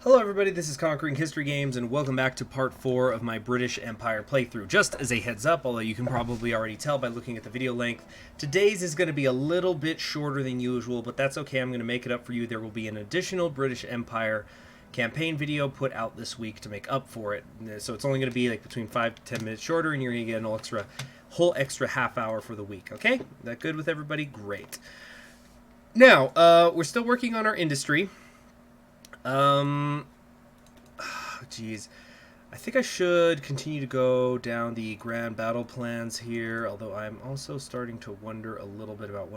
Hello everybody, this is Conquering History Games, and welcome back to part 4 of my British Empire playthrough. Just as a heads up, although you can probably already tell by looking at the video length, today's is going to be a little bit shorter than usual, but that's okay, I'm going to make it up for you. There will be an additional British Empire campaign video put out this week to make up for it. So it's only going to be like between 5 to 10 minutes shorter, and you're going to get an whole extra half hour for the week, okay? That good with everybody? Great. Now, we're still working on our industry. Geez. I think I should continue to go down the grand battle plans here, although I'm also starting to wonder a little bit about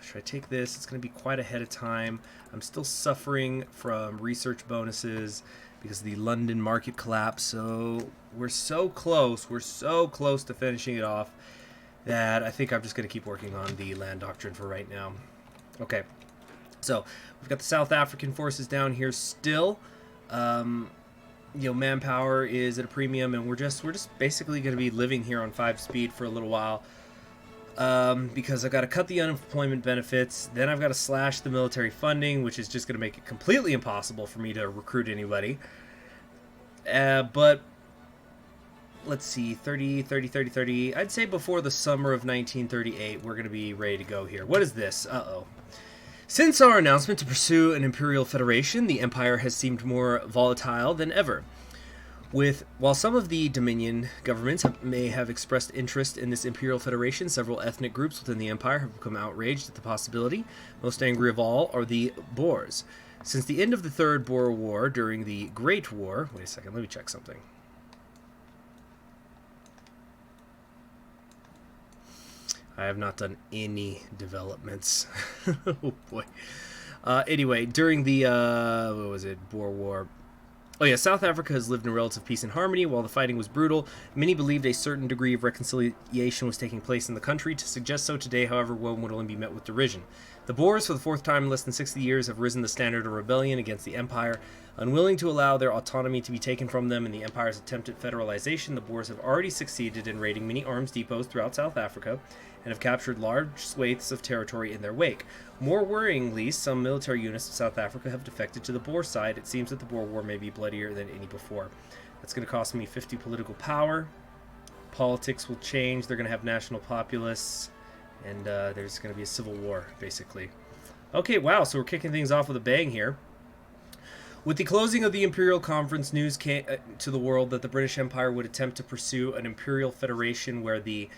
should I take this? It's going to be quite ahead of time. I'm still suffering from research bonuses because of the London market collapse, so we're so close to finishing it off that I think I'm just going to keep working on the land doctrine for right now. Okay. So, we've got the South African forces down here still. Manpower is at a premium, and we're just basically going to be living here on 5 speed for a little while. Because I've got to cut the unemployment benefits, then I've got to slash the military funding, which is just going to make it completely impossible for me to recruit anybody. But let's see, 30. I'd say before the summer of 1938, we're going to be ready to go here. What is this? Uh-oh. Since our announcement to pursue an imperial federation, the empire has seemed more volatile than ever. While some of the Dominion governments may have expressed interest in this imperial federation, several ethnic groups within the empire have become outraged at the possibility. Most angry of all are the Boers. Since the end of the Third Boer War during the Great War... Wait a second, let me check something. I have not done any developments. Oh boy. Anyway, during the Boer War. Oh yeah, South Africa has lived in relative peace and harmony while the fighting was brutal. Many believed a certain degree of reconciliation was taking place in the country. To suggest so today, however, one would only be met with derision. The Boers, for the 4th time in less than 60 years, have risen the standard of rebellion against the empire. Unwilling to allow their autonomy to be taken from them in the empire's attempt at federalization, the Boers have already succeeded in raiding many arms depots throughout South Africa and have captured large swathes of territory in their wake. More worryingly, some military units of South Africa have defected to the Boer side. It seems that the Boer War may be bloodier than any before. That's going to cost me 50 political power. Politics will change. They're going to have national populists, and there's going to be a civil war, basically. Okay, wow, so we're kicking things off with a bang here. With the closing of the Imperial Conference, news came to the world that the British Empire would attempt to pursue an imperial federation where the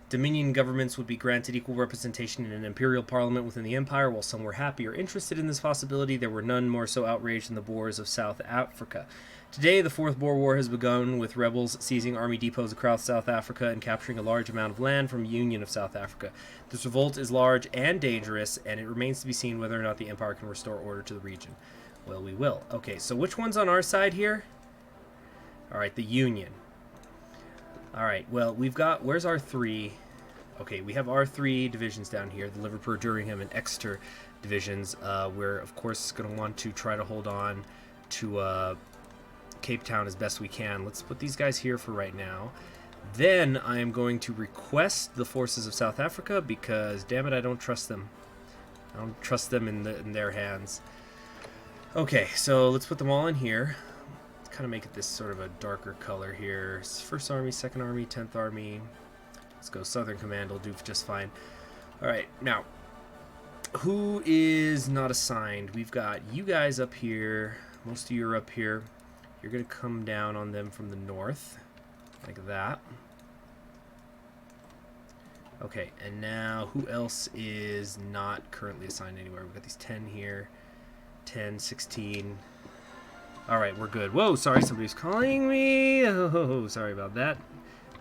Dominion governments would be granted equal representation in an imperial parliament within the empire. While some were happy or interested in this possibility, there were none more so outraged than the Boers of South Africa. Today, the Fourth Boer War has begun, with rebels seizing army depots across South Africa and capturing a large amount of land from Union of South Africa. This revolt is large and dangerous, and it remains to be seen whether or not the empire can restore order to the region. Well, we will. Okay, so which one's on our side here? Alright, the Union. Alright, well, we've got... Where's our 3? Okay, we have our 3 divisions down here, the Liverpool, Durham, and Exeter divisions. We're, of course, going to want to try to hold on to Cape Town as best we can. Let's put these guys here for right now. Then I am going to request the forces of South Africa because, damn it, I don't trust them. I don't trust them in their hands. Okay, so let's put them all in here. Kind of make it this sort of a darker color here. 1st Army, 2nd Army, 10th Army. Let's go Southern Command, will do just fine. Alright, now, who is not assigned? We've got you guys up here. Most of you are up here. You're going to come down on them from the north, like that. Okay, and now who else is not currently assigned anywhere? We've got these 10 here. 10, 16... Alright, we're good. Whoa, sorry, somebody's calling me. Oh, sorry about that.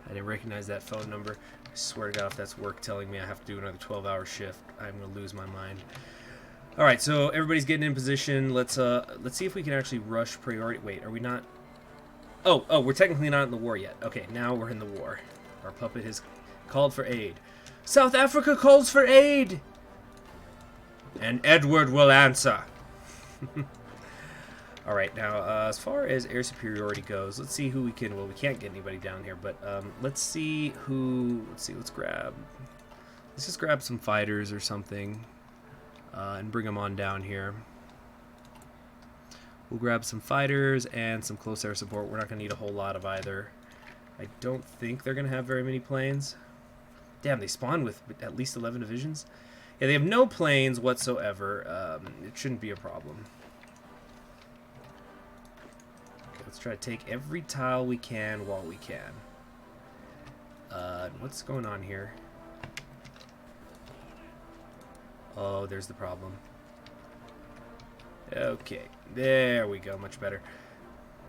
I didn't recognize that phone number. I swear to God, if that's work telling me I have to do another 12-hour shift, I'm going to lose my mind. Alright, so everybody's getting in position. Let's see if we can actually rush priority. Wait, are we not? Oh, we're technically not in the war yet. Okay, now we're in the war. Our puppet has called for aid. South Africa calls for aid! And Edward will answer. Alright, now, as far as air superiority goes, let's see who we can... Well, we can't get anybody down here, but let's see who... let's grab... Let's just grab some fighters or something and bring them on down here. We'll grab some fighters and some close air support. We're not going to need a whole lot of either. I don't think they're going to have very many planes. Damn, they spawn with at least 11 divisions. Yeah, they have no planes whatsoever. It shouldn't be a problem. Okay, let's try to take every tile we can while we can. What's going on here? Oh, there's the problem. Okay, there we go, much better.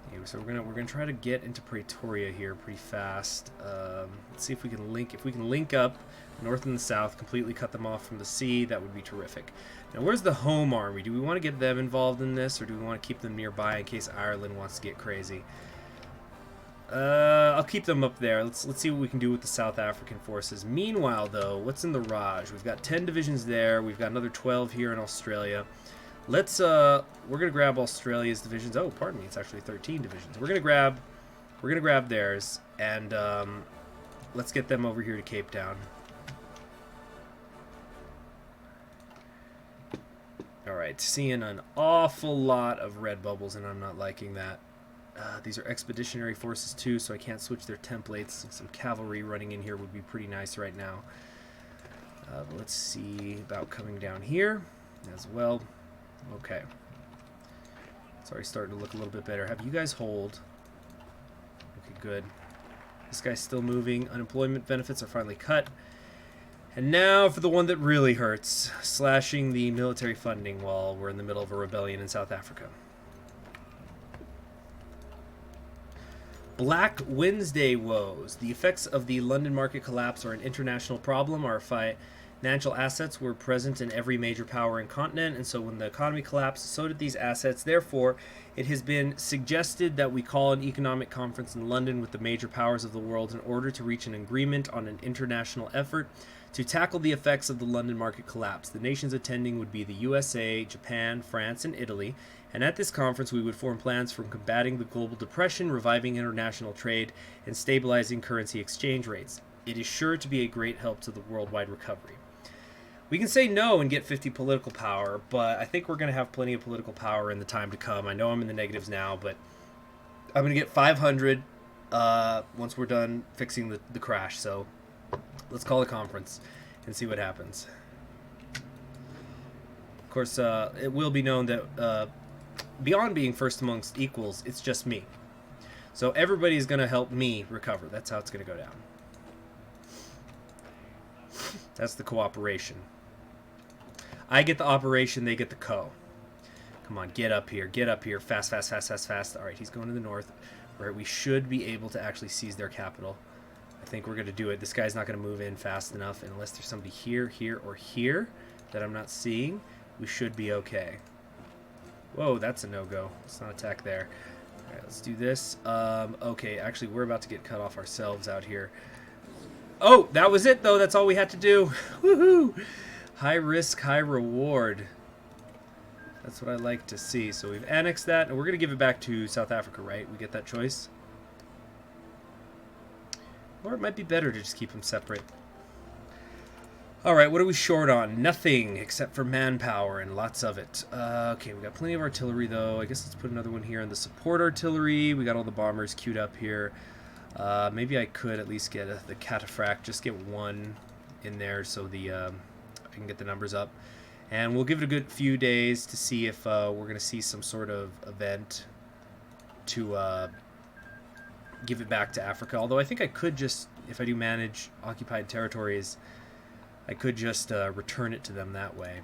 Okay, so we're gonna try to get into Pretoria here pretty fast. Let's see if we can link up north and the south, completely cut them off from the sea. That would be terrific. Now, where's the home army? Do we want to get them involved in this, or do we want to keep them nearby in case Ireland wants to get crazy? I'll keep them up there. Let's see what we can do with the South African forces. Meanwhile, though, what's in the Raj? We've got 10 divisions there. We've got another 12 here in Australia. Let's we're gonna grab Australia's divisions. Oh, pardon me, it's actually 13 divisions. We're gonna grab theirs, and let's get them over here to Cape Town. All right, seeing an awful lot of red bubbles, and I'm not liking that. These are expeditionary forces too, so I can't switch their templates. Some cavalry running in here would be pretty nice right now. But let's see about coming down here as well. Okay. It's already starting to look a little bit better. Have you guys hold. Okay, good. This guy's still moving. Unemployment benefits are finally cut. And now for the one that really hurts. Slashing the military funding while we're in the middle of a rebellion in South Africa. Black Wednesday woes. The effects of the London market collapse are an international problem. Our financial assets were present in every major power and continent, and so when the economy collapsed, so did these assets. Therefore, it has been suggested that we call an economic conference in London with the major powers of the world in order to reach an agreement on an international effort to tackle the effects of the London market collapse. The nations attending would be the USA, Japan, France, and Italy, and at this conference we would form plans for combating the global depression, reviving international trade, and stabilizing currency exchange rates. It is sure to be a great help to the worldwide recovery. We can say no and get 50 political power, but I think we're going to have plenty of political power in the time to come. I know I'm in the negatives now, but I'm going to get 500 once we're done fixing the crash, so let's call a conference and see what happens. Of course, it will be known that beyond being first amongst equals, it's just me. So everybody's going to help me recover. That's how it's going to go down. That's the cooperation. I get the operation, they get the co. Come on, get up here. Get up here. Fast, fast, fast, fast, fast. All right, he's going to the north, where we should be able to actually seize their capital. I think we're going to do it. This guy's not going to move in fast enough unless there's somebody here, here, or here that I'm not seeing. We should be okay. Whoa, that's a no-go. Let's not attack there. All right, let's do this. Okay, actually, we're about to get cut off ourselves out here. Oh, that was it, though. That's all we had to do. Woohoo! High risk, high reward. That's what I like to see. So we've annexed that, and we're going to give it back to South Africa, right? We get that choice. Or it might be better to just keep them separate. Alright, what are we short on? Nothing, except for manpower, and lots of it. Okay, we got plenty of artillery, though. I guess let's put another one here in the support artillery. We got all the bombers queued up here. Maybe I could at least get the cataphract, just get one in there so I can get the numbers up. And we'll give it a good few days to see if we're going to see some sort of event to give it back to Africa. Although I think I could just, if I do manage occupied territories, I could just return it to them that way.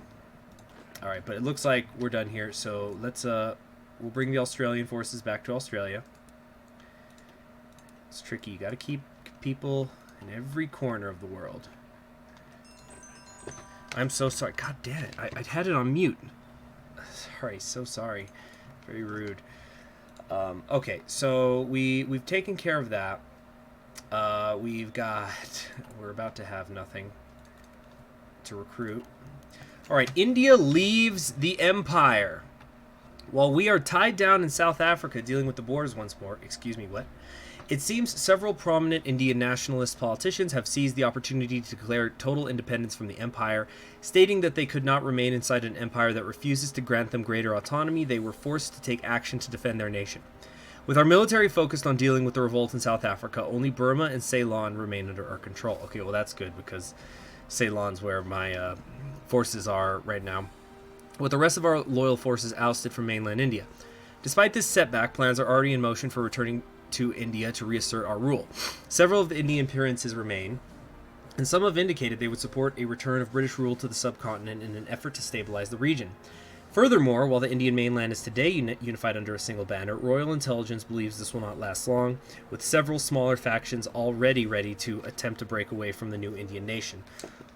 Alright, but it looks like we're done here, so let's we'll bring the Australian forces back to Australia. It's tricky. You got to keep people in every corner of the world. I'm so sorry. God damn it. I had it on mute. Sorry, so sorry. Very rude. Okay, so we've taken care of that. We're about to have nothing to recruit. Alright, India leaves the empire. While we are tied down in South Africa dealing with the Boers once more. Excuse me, what? It seems several prominent Indian nationalist politicians have seized the opportunity to declare total independence from the empire, stating that they could not remain inside an empire that refuses to grant them greater autonomy. They were forced to take action to defend their nation. With our military focused on dealing with the revolt in South Africa, only Burma and Ceylon remain under our control. Okay, well that's good because Ceylon's where my forces are right now. With the rest of our loyal forces ousted from mainland India. Despite this setback, plans are already in motion for returning to India to reassert our rule. Several of the Indian princes remain, and some have indicated they would support a return of British rule to the subcontinent in an effort to stabilize the region. Furthermore, while the Indian mainland is today unified under a single banner, royal intelligence believes this will not last long, with several smaller factions already ready to attempt to break away from the new Indian nation.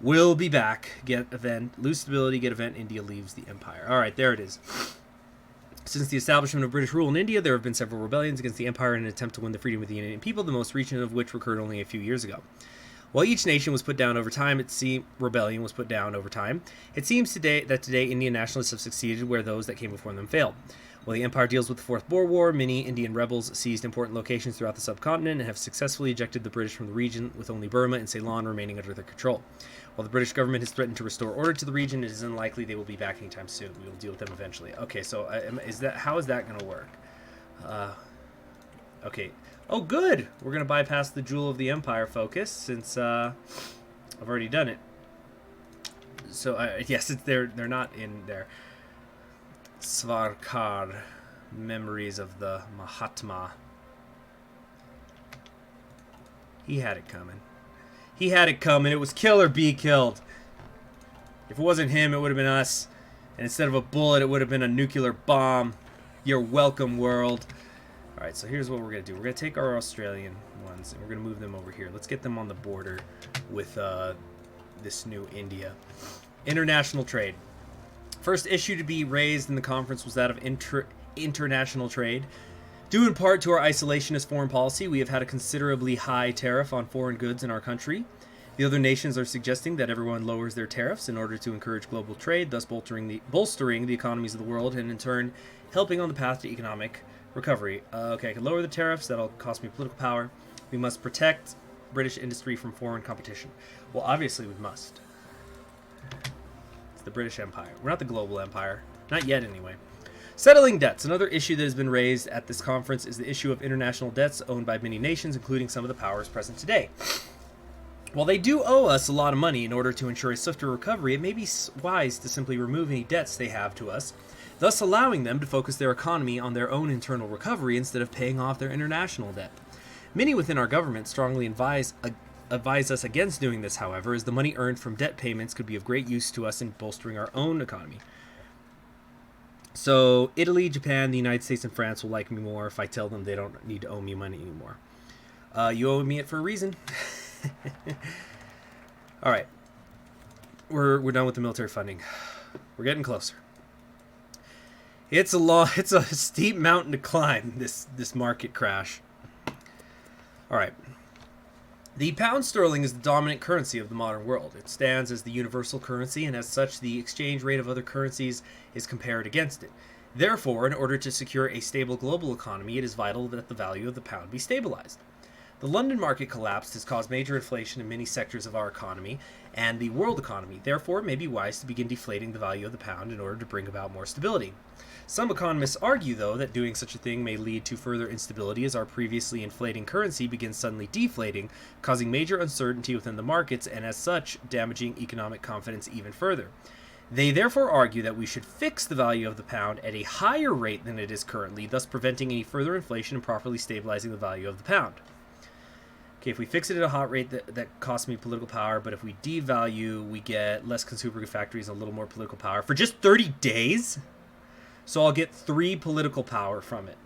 We'll be back. Get event, lose stability, get event, India leaves the empire. Alright, there it is. Since the establishment of British rule in India, there have been several rebellions against the empire in an attempt to win the freedom of the Indian people, the most recent of which occurred only a few years ago. While each nation was put down over time, rebellion was put down over time. It seems today Indian nationalists have succeeded where those that came before them failed. While the empire deals with the Fourth Boer War, many Indian rebels seized important locations throughout the subcontinent and have successfully ejected the British from the region, with only Burma and Ceylon remaining under their control. While the British government has threatened to restore order to the region, it is unlikely they will be back anytime soon. We will deal with them eventually. Okay, so how is that going to work? Okay. Oh, good! We're going to bypass the Jewel of the Empire focus, since I've already done it. So, yes, they're not in there. Svarkar, Memories of the Mahatma. He had it coming. He had it coming. It was kill or be killed. If it wasn't him, it would have been us. And instead of a bullet, it would have been a nuclear bomb. You're welcome, world. Alright, so here's what we're going to do. We're going to take our Australian ones, and we're going to move them over here. Let's get them on the border with this new India. International trade. First issue to be raised in the conference was that of international trade. Due in part to our isolationist foreign policy, we have had a considerably high tariff on foreign goods in our country. The other nations are suggesting that everyone lowers their tariffs in order to encourage global trade, thus bolstering the economies of the world, and in turn helping on the path to economic recovery. Okay, I can lower the tariffs. That'll cost me political power. We must protect British industry from foreign competition. Well, obviously we must. It's the British Empire. We're not the global empire. Not yet, anyway. Settling debts. Another issue that has been raised at this conference is the issue of international debts owned by many nations, including some of the powers present today. While they do owe us a lot of money in order to ensure a swifter recovery, it may be wise to simply remove any debts they have to us, thus allowing them to focus their economy on their own internal recovery instead of paying off their international debt. Many within our government strongly advise us against doing this, however, as the money earned from debt payments could be of great use to us in bolstering our own economy. So, Italy, Japan, the United States, and France will like me more if I tell them they don't need to owe me money anymore. You owe me it for a reason. Alright. We're done with the military funding. We're getting closer. It's a steep mountain to climb, this market crash. Alright. The pound sterling is the dominant currency of the modern world. It stands as the universal currency, and as such, the exchange rate of other currencies is compared against it. Therefore, in order to secure a stable global economy, it is vital that the value of the pound be stabilized. The London market collapse has caused major inflation in many sectors of our economy and the world economy. Therefore, it may be wise to begin deflating the value of the pound in order to bring about more stability. Some economists argue, though, that doing such a thing may lead to further instability as our previously inflating currency begins suddenly deflating, causing major uncertainty within the markets and, as such, damaging economic confidence even further. They therefore argue that we should fix the value of the pound at a higher rate than it is currently, thus preventing any further inflation and properly stabilizing the value of the pound. Okay, if we fix it at a hot rate, that costs me political power, but if we devalue, we get less consumer good factories and a little more political power for just 30 days? So I'll get 3 political power from it.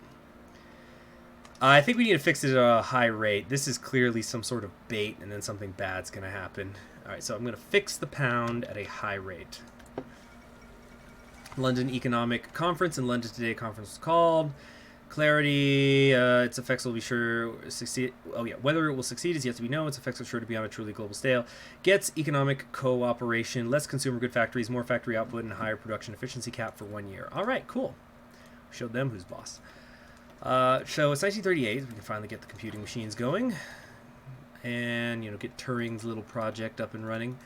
I think we need to fix it at a high rate. This is clearly some sort of bait, and then something bad's going to happen. Alright, so I'm going to fix the pound at a high rate. London Economic Conference in London today conference was called. Clarity, its effects will be sure succeed. Oh yeah, whether it will succeed is yet to be known. Its effects are sure to be on a truly global scale. Gets economic cooperation, less consumer good factories, more factory output, and higher production efficiency cap for 1 year. All right, cool. Showed them who's boss. So it's 1938. We can finally get the computing machines going, and get Turing's little project up and running.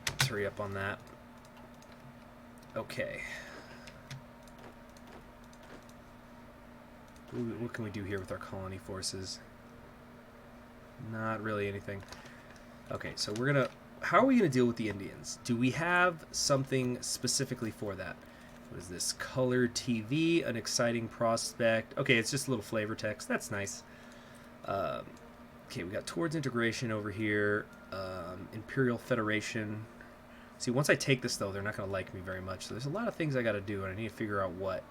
Let's hurry up on that. Okay. What can we do here with our colony forces? Not really anything. Okay, so we're gonna... How are we gonna deal with the Indians? Do we have something specifically for that? What is this? Color TV, an exciting prospect. Okay, it's just a little flavor text. That's nice. Okay, we got towards integration over here. Imperial Federation. See, once I take this, though, they're not going to like me very much. So there's a lot of things I got to do, and I need to figure out what.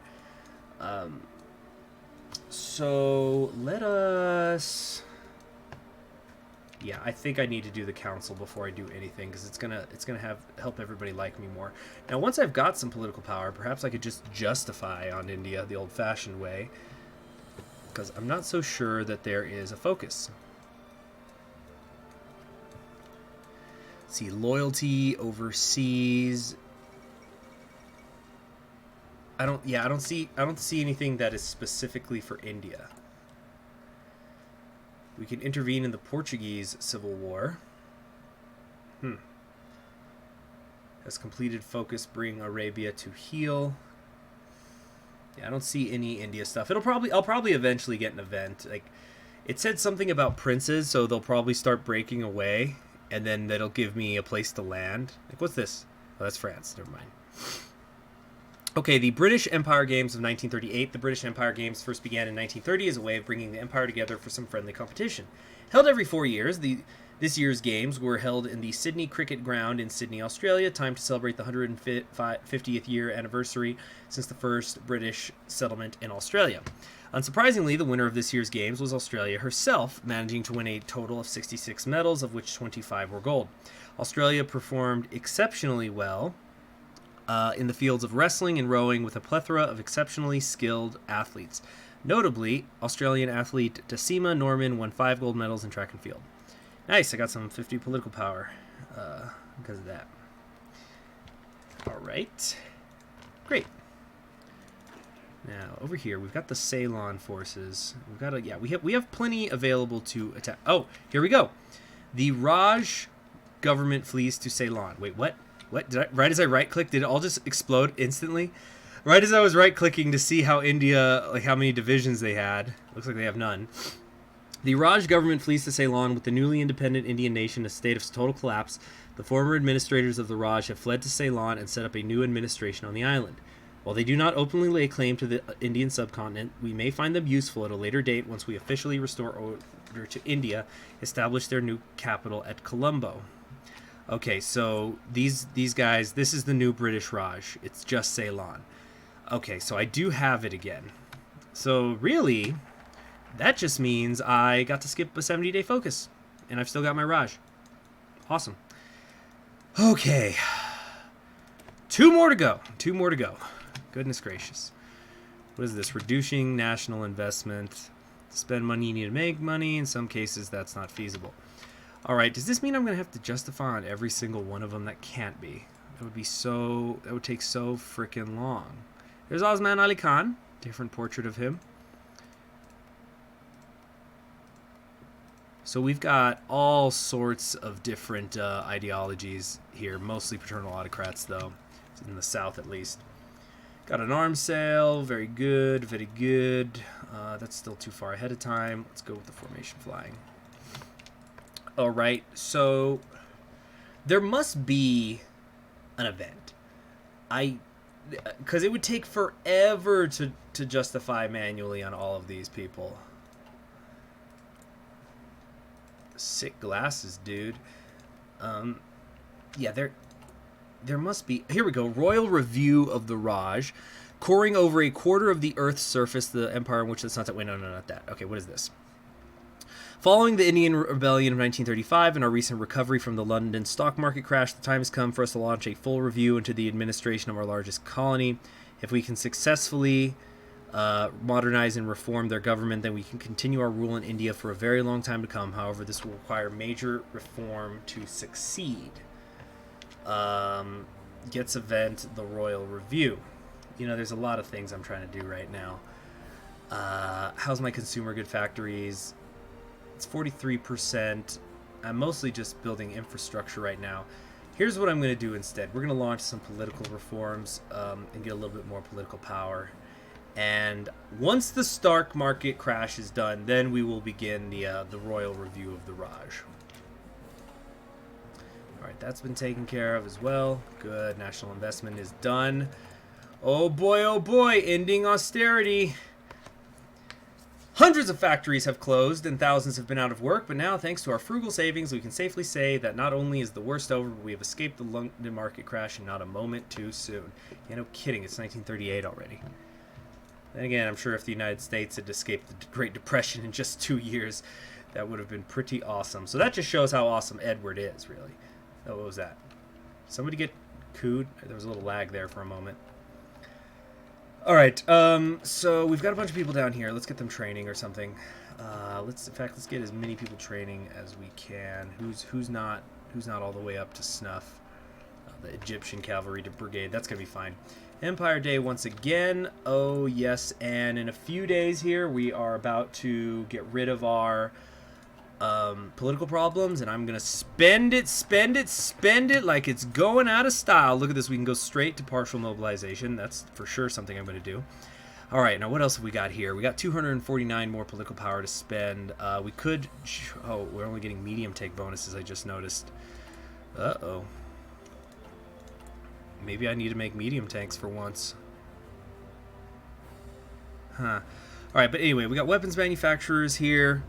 So let us... Yeah, I think I need to do the council before I do anything, because it's gonna help everybody like me more. Now, once I've got some political power, perhaps I could just justify on India the old-fashioned way, because I'm not so sure that there is a focus. Let's see, loyalty overseas. I don't see anything that is specifically for India. We can intervene in the Portuguese Civil War. Has completed focus, bring Arabia to heel. Yeah, I don't see any India stuff. I'll probably eventually get an event. Like, it said something about princes, so they'll probably start breaking away, and then that'll give me a place to land. Like, what's this? Oh, that's France. Never mind. Okay, the British Empire Games of 1938. The British Empire Games first began in 1930 as a way of bringing the empire together for some friendly competition. Held every 4 years, this year's games were held in the Sydney Cricket Ground in Sydney, Australia, timed to celebrate the 150th year anniversary since the first British settlement in Australia. Unsurprisingly, the winner of this year's games was Australia herself, managing to win a total of 66 medals, of which 25 were gold. Australia performed exceptionally well in the fields of wrestling and rowing, with a plethora of exceptionally skilled athletes. Notably, Australian athlete Decima Norman won 5 gold medals in track and field. Nice, I got some 50 political power because of that. All right, great. Now over here we've got the Ceylon forces. We've got we have plenty available to attack. Oh, here we go. The Raj government flees to Ceylon. Wait, what? What? Right as I right-clicked, did it all just explode instantly? Right as I was right-clicking to see how India, like how many divisions they had. Looks like they have none. The Raj government flees to Ceylon with the newly independent Indian nation in a state of total collapse. The former administrators of the Raj have fled to Ceylon and set up a new administration on the island. While they do not openly lay claim to the Indian subcontinent, we may find them useful at a later date once we officially restore order to India, establish their new capital at Colombo. Okay, so these guys, this is the new British Raj. It's just Ceylon. Okay, so I do have it again. So really, that just means I got to skip a 70-day focus, and I've still got my Raj. Awesome. Okay. 2 more to go. 2 more to go. Goodness gracious. What is this? Reducing national investment. To spend money, you need to make money. In some cases, that's not feasible. All right, does this mean I'm going to have to justify on every single one of them? That can't be. That would take so freaking long. There's Osman Ali Khan. Different portrait of him. So we've got all sorts of different ideologies here, mostly paternal autocrats, though, in the south at least. Got an arms sale, very good, very good. That's still too far ahead of time. Let's go with the formation flying. All right, so there must be an event. Because it would take forever to justify manually on all of these people. Sick glasses, dude. Yeah, there must be. Here we go. Royal Review of the Raj. Coring over a quarter of the Earth's surface, the empire in which the sunset... Wait, no, not that. Okay, what is this? Following the Indian Rebellion of 1935 and our recent recovery from the London stock market crash, the time has come for us to launch a full review into the administration of our largest colony. If we can successfully modernize and reform their government, then we can continue our rule in India for a very long time to come. However, this will require major reform to succeed. Gets event, the Royal Review. You know, there's a lot of things I'm trying to do right now. How's my consumer good factories? It's 43%. I'm mostly just building infrastructure right now. Here's what I'm going to do instead. We're going to launch some political reforms and get a little bit more political power. And once the Stark market crash is done, then we will begin the royal review of the Raj. Alright, that's been taken care of as well. Good. National investment is done. Oh boy, ending austerity. Hundreds of factories have closed and thousands have been out of work, but now, thanks to our frugal savings, we can safely say that not only is the worst over, but we have escaped the London market crash and not a moment too soon. Yeah, no kidding, it's 1938 already. Then again, I'm sure if the United States had escaped the Great Depression in just 2 years, that would have been pretty awesome. So that just shows how awesome Edward is, really. Oh, what was that? Somebody get cooed? There was a little lag there for a moment. Alright, so we've got a bunch of people down here. Let's get them training or something. Let's get as many people training as we can. Who's not all the way up to snuff? The Egyptian Cavalry Brigade. That's gonna be fine. Empire Day once again. Oh yes, and in a few days here we are about to get rid of our political problems, and I'm gonna spend it like it's going out of style. Look at this, we can go straight to partial mobilization. That's for sure something I'm gonna do. All right, now what else have we got here? We got 249 more political power to spend. We could, oh, we're only getting medium take bonuses, I just noticed. Uh-oh. Maybe I need to make medium tanks for once. Huh. Alright, but anyway, we got weapons manufacturers here.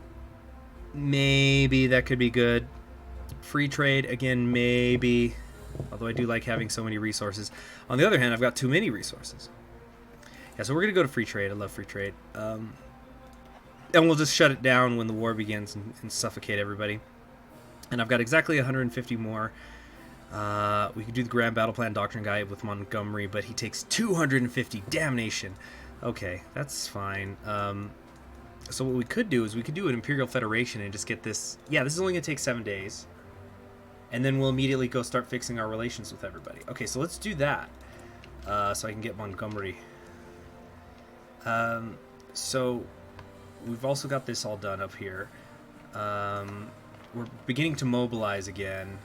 Maybe that could be good. Free trade, again, maybe. Although I do like having so many resources. On the other hand, I've got too many resources. Yeah, so we're going to go to free trade. I love free trade. And we'll just shut it down when the war begins and suffocate everybody. And I've got exactly 150 more. We could do the Grand Battle Plan Doctrine guy with Montgomery, but he takes 250. Damnation. Okay, that's fine. So what we could do is we could do an Imperial Federation and just get this. Yeah, this is only going to take 7 days. And then we'll immediately go start fixing our relations with everybody. Okay, so let's do that. So I can get Montgomery. So we've also got this all done up here. We're beginning to mobilize again.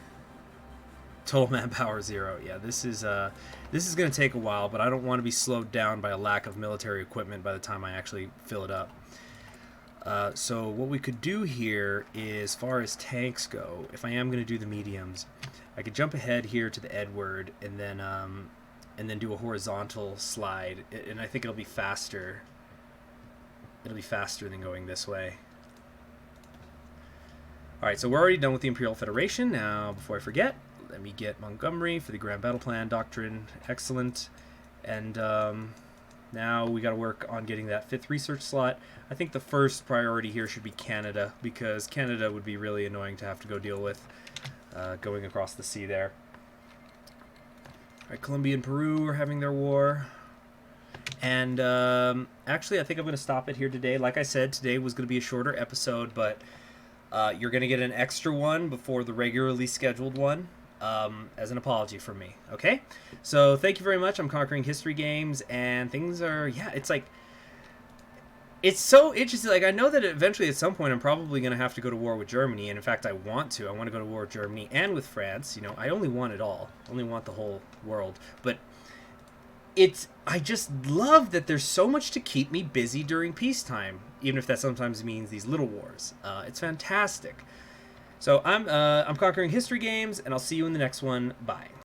Total manpower 0. Yeah, this is going to take a while, but I don't want to be slowed down by a lack of military equipment by the time I actually fill it up. So what we could do here is, as far as tanks go, if I am going to do the mediums, I could jump ahead here to the Edward and then do a horizontal slide, and I think it'll be faster. It'll be faster than going this way. Alright, so we're already done with the Imperial Federation. Now, before I forget, let me get Montgomery for the Grand Battle Plan Doctrine. Excellent. And now we got to work on getting that 5th research slot. I think the first priority here should be Canada, because Canada would be really annoying to have to go deal with going across the sea there. Alright, Colombia and Peru are having their war. And actually, I think I'm going to stop it here today. Like I said, today was going to be a shorter episode, but you're going to get an extra one before the regularly scheduled one. As an apology from me, okay? So thank you very much. I'm Conquering History Games, and things are, yeah, it's like, it's so interesting. Like, I know that eventually at some point I'm probably going to have to go to war with Germany, and in fact I want to go to war with Germany and with France. You know, I only want it all. I only want the whole world. But I just love that there's so much to keep me busy during peacetime, even if that sometimes means these little wars. It's fantastic. So I'm Conquering History Games, and I'll see you in the next one. Bye.